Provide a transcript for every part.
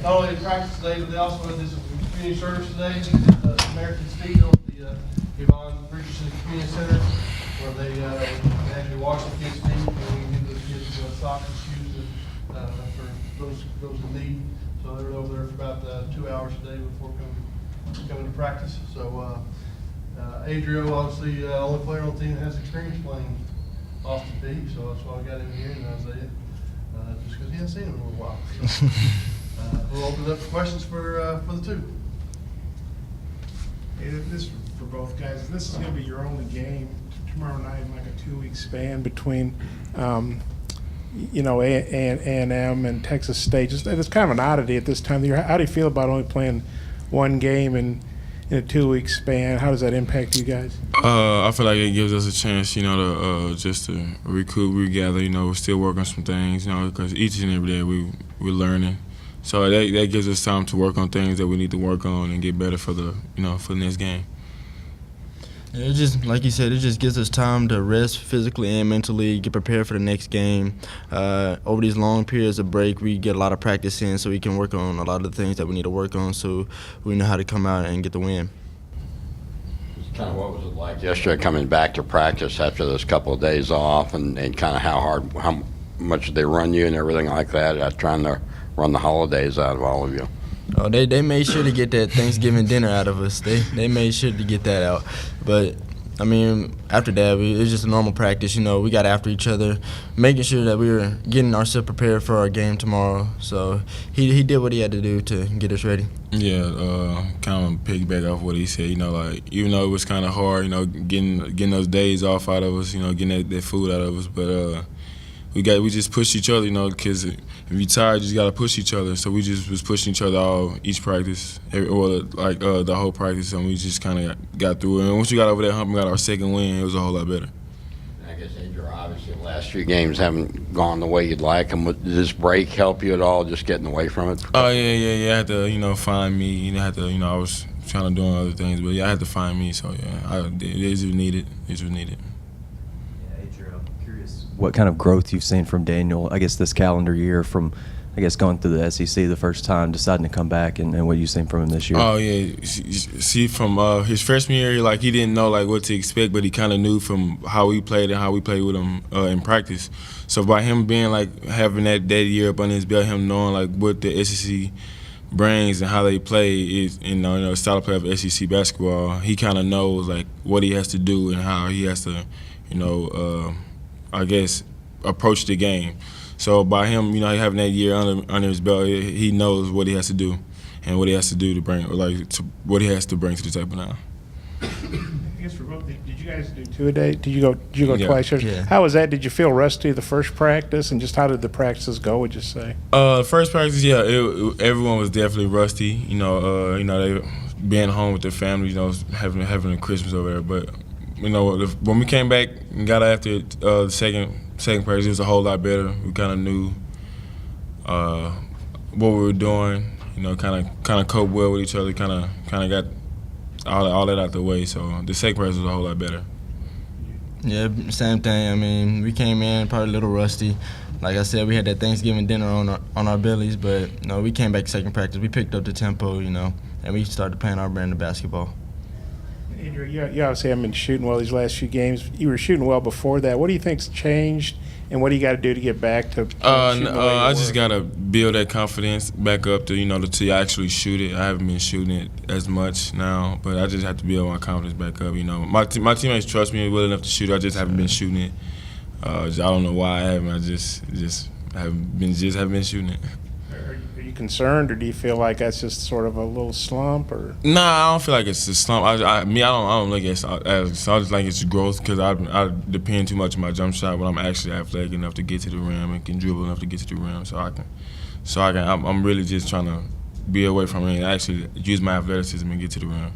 not only practice today, but they also did some community service today. They did the American Steel at the Yvonne Richardson Community Center, where they actually wash the kids' feet and we give those kids socks and shoes for those in need. So they were over there for about 2 hours a day before coming to practice. So Adrio, obviously, only player on the team that has experience playing Austin Peay, so that's why we got him here in Isaiah, just because he hasn't seen him in a little while. So, we'll open it up for questions for the two. Hey, this for both guys. This is going to be your only game tomorrow night in like a 2-week span between, A&M and Texas State. It's kind of an oddity at this time of the year. How do you feel about only playing one game in a 2-week span? How does that impact you guys? I feel like it gives us a chance, to just to recoup, regather. We're still working on some things, because each and every day we're learning. So that gives us time to work on things that we need to work on and get better for the next game. Yeah, it just, like you said, it just gives us time to rest physically and mentally, get prepared for the next game. Over these long periods of break, we get a lot of practice in so we can work on a lot of the things that we need to work on so we know how to come out and get the win. Kind of what was it like yesterday coming back to practice after those couple of days off and kind of how much they run you and everything like that, trying to run the holidays out of all of you? Oh, they made sure to get that Thanksgiving dinner out of us. They made sure to get that out. But, I mean, after that, it was just a normal practice. We got after each other, making sure that we were getting ourselves prepared for our game tomorrow. So he did what he had to do to get us ready. Yeah, kind of piggyback off what he said. Even though it was kind of hard, getting those days off out of us, getting that food out of us, but we just pushed each other, because if you're tired, you just gotta push each other. So we just was pushing each other each practice, the whole practice, and we just kind of got through it. And once we got over that hump and got our second win, it was a whole lot better. I guess, Adrio, obviously the last few games haven't gone the way you'd like. And did this break help you at all, just getting away from it? Oh yeah. I had to, find me. I was trying to do other things, but I had to find me. So yeah, it was needed. What kind of growth you've seen from Daniel, I guess, this calendar year from, going through the SEC the first time, deciding to come back, and what you've seen from him this year? Oh, yeah. See, from his freshman year, he didn't know, what to expect, but he kind of knew from how we played and how we played with him in practice. So by him being, having that year up under his belt, him knowing, what the SEC brings and how they play is, style of play of SEC basketball, he kind of knows, what he has to do and how he has to, approach the game. So by him, having that year under his belt, he knows what he has to do and what he has to do to bring, what he has to bring to the table now. I guess for both, did you guys do 2 a day? Did you go twice? Yeah. How was that? Did you feel rusty the first practice, and just how did the practices go? Would you say? First practice, yeah, everyone was definitely rusty. They being home with their families, having a Christmas over there, but. When we came back and got after the second practice, it was a whole lot better. We kind of knew what we were doing. Kind of cope well with each other. Kind of got all that out the way. So the second practice was a whole lot better. Yeah, same thing. I mean, we came in probably a little rusty. Like I said, we had that Thanksgiving dinner on our bellies, but we came back second practice. We picked up the tempo, and we started playing our brand of basketball. Adrio, you obviously haven't been shooting well these last few games. You were shooting well before that. What do you think's changed, and what do you got to do to get back to shooting the way you I were? just got to build that confidence back up to, to actually shoot it. I haven't been shooting it as much now, but I just have to build my confidence back up. My teammates trust me well enough to shoot it. I just haven't been shooting it. I don't know why I haven't. I just haven't been shooting it. Are you concerned, or do you feel like that's just sort of a little slump? Or Nah, I don't feel like it's a slump. I don't look at it as I just like it's growth because I depend too much on my jump shot when I'm actually athletic enough to get to the rim and can dribble enough to get to the rim. I'm really just trying to be away from it and actually use my athleticism and get to the rim.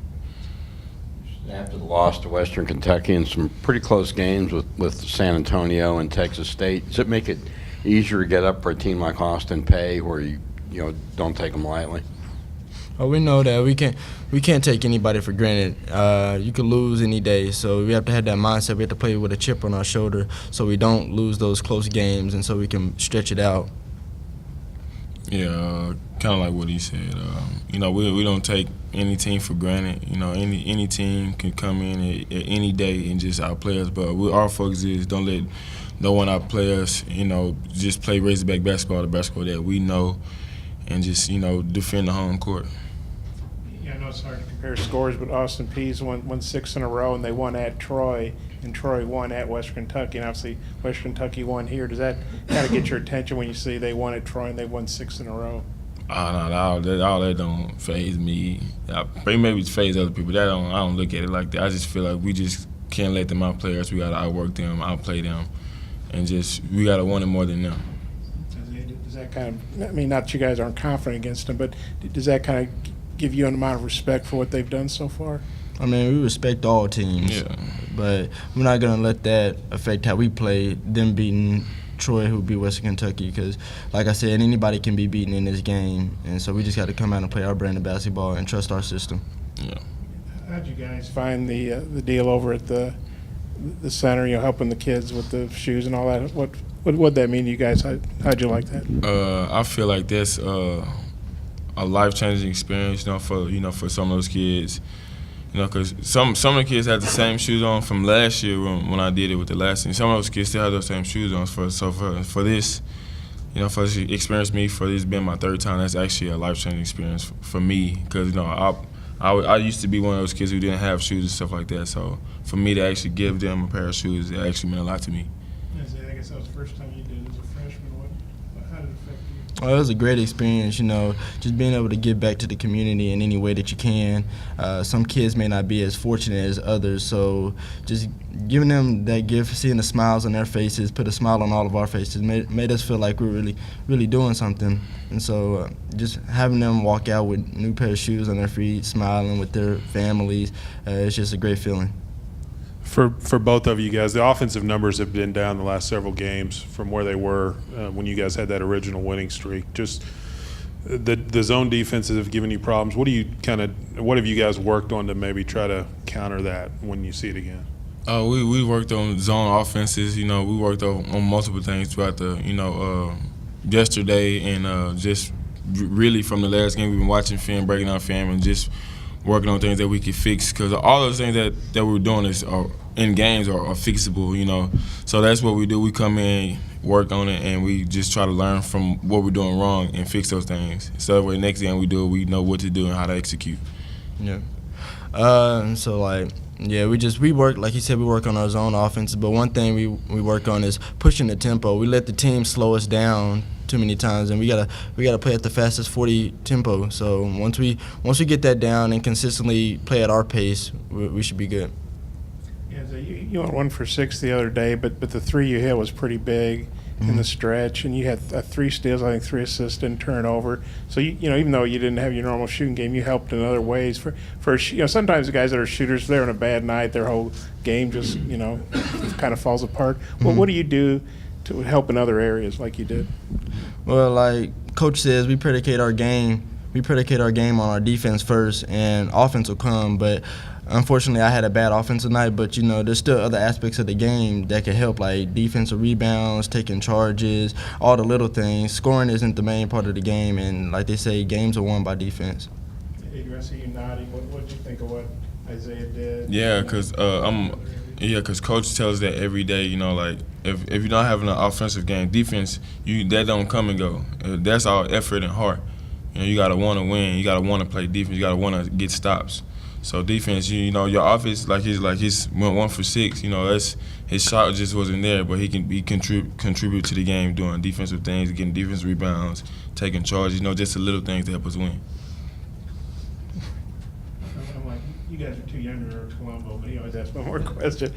After the loss to Western Kentucky and some pretty close games with San Antonio and Texas State, does it make it easier to get up for a team like Austin Peay where you don't take them lightly? Oh, we know that we can't take anybody for granted. You could lose any day, so we have to have that mindset. We have to play with a chip on our shoulder, so we don't lose those close games, and so we can stretch it out. Yeah, kind of like what he said. You know, we don't take any team for granted. You know, any team can come in at any day and just outplay us. But our focus is don't let no one outplay us. You know, just play Razorback basketball, the basketball that we know, and just, you know, defend the home court. Yeah, I know it's hard to compare scores, but Austin Peay's won 6 in a row, and they won at Troy, and Troy won at Western Kentucky, and obviously Western Kentucky won here. Does that kind of get your attention when you see they won at Troy and they won 6 in a row? No, all that don't faze me. Maybe it faze other people. I don't look at it like that. I just feel like we just can't let them outplay us. We got to outwork them, outplay them, and we got to want it more than them. Does that kind of, I mean, not that you guys aren't confident against them, but does that kind of give you an amount of respect for what they've done so far? I mean, we respect all teams, Yeah. but we're not going to let that affect how we play, them beating Troy, who beat Western Kentucky, because, like I said, anybody can be beaten in this game, and so we just got to come out and play our brand of basketball and trust our system. Yeah. How'd you guys find the deal over at the center, you know, helping the kids with the shoes and all that? What'd that mean to you guys? How'd you like that? I feel like that's a life-changing experience, you know, for some of those kids. You know, because some of the kids had the same shoes on from last year when I did it with the last team. Some of those kids still have those same shoes on. For this, you know, for this experience for this being my third time, that's actually a life-changing experience for me. Because, you know, I used to be one of those kids who didn't have shoes and stuff like that. So for me to actually give them a pair of shoes, it actually meant a lot to me. I guess that was the first time you did it as a freshman. How did it affect you? Well, it was a great experience, you know, just being able to give back to the community in any way that you can. Some kids may not be as fortunate as others, so just giving them that gift, seeing the smiles on their faces, put a smile on all of our faces, made us feel like we were really doing something. And so just having them walk out with a new pair of shoes on their feet, smiling with their families, it's just a great feeling. For both of you guys, the offensive numbers have been down the last several games from where they were when you guys had that original winning streak. Just the zone defenses have given you problems. What have you guys worked on to maybe try to counter that when you see it again? We worked on zone offenses. You know, we worked on multiple things throughout the, you know, yesterday and just really from the last game we've been watching film, breaking down film, and just working on things that we could fix, because all those things that we're doing are in games are fixable, you know. So that's what we do. We come in, work on it, and we just try to learn from what we're doing wrong and fix those things. So that way next game we do it, we know what to do and how to execute. Yeah. So like, yeah, we work, like you said, we work on our zone offense, but one thing we work on is pushing the tempo. We let the team slow us down too many times, and we gotta play at the fastest 40 tempo. So once we get that down and consistently play at our pace, we should be good. Yeah, so you went 1 for 6 the other day, but the 3 you hit was pretty big in the stretch, and you had 3 steals, I think 3 assists and turnover. So you know, even though you didn't have your normal shooting game, you helped in other ways. For you know, sometimes the guys that are shooters, if they're on a bad night, their whole game just, you know, kind of falls apart. Well, what do you do to help in other areas like you did? Well, like Coach says, we predicate our game on our defense first, and offense will come. But unfortunately, I had a bad offensive night. But you know, there's still other aspects of the game that can help, like defensive rebounds, taking charges, all the little things. Scoring isn't the main part of the game, and like they say, games are won by defense. Adrio, I see you nodding. What did you think of what Isaiah did? Yeah, because Coach tells us that every day. You know, like if you're not having an offensive game, defense, that don't come and go. That's all effort and heart. You know, you gotta want to win. You gotta want to play defense. You gotta want to get stops. So defense, you know, your offense, like he's went 1 for 6. You know, that's his shot just wasn't there, but he contribute to the game doing defensive things, getting defensive rebounds, taking charges. You know, just the little things that help us win. I'm like, you guys are too young to remember Colombo, but he always asks one more question.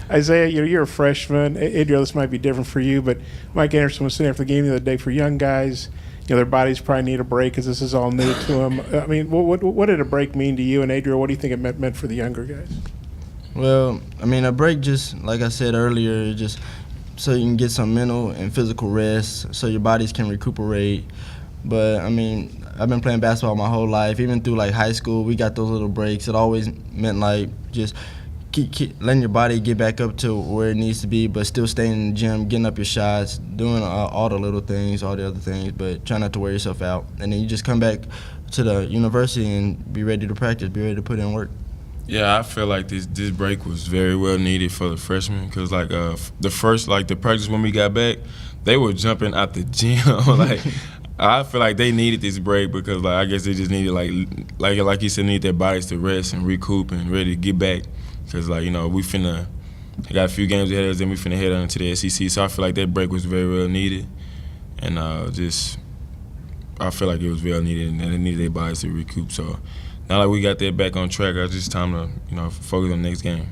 Isaiah, you're a freshman. Adrio, this might be different for you, but Mike Anderson was saying after the game the other day, for young guys, you know, their bodies probably need a break because this is all new to them. I mean, what did a break mean to you? And Adrio, what do you think it meant for the younger guys? Well, I mean, a break, just like I said earlier, just so you can get some mental and physical rest, so your bodies can recuperate. But I mean, I've been playing basketball my whole life. Even through like high school, we got those little breaks. It always meant like just keep letting your body get back up to where it needs to be, but still staying in the gym, getting up your shots, doing all the little things, all the other things, but try not to wear yourself out. And then you just come back to the university and be ready to practice, be ready to put in work. Yeah, I feel like this break was very well needed for the freshmen because the practice when we got back, they were jumping out the gym. I feel like they needed this break because I guess they just needed like you said, need their bodies to rest and recoup and ready to get back because we got a few games ahead of us, then we finna head on to the SEC. So I feel like that break was very well needed, and I feel like it was well needed and they needed their bodies to recoup. So now that we got that back on track, it's just time to focus on the next game.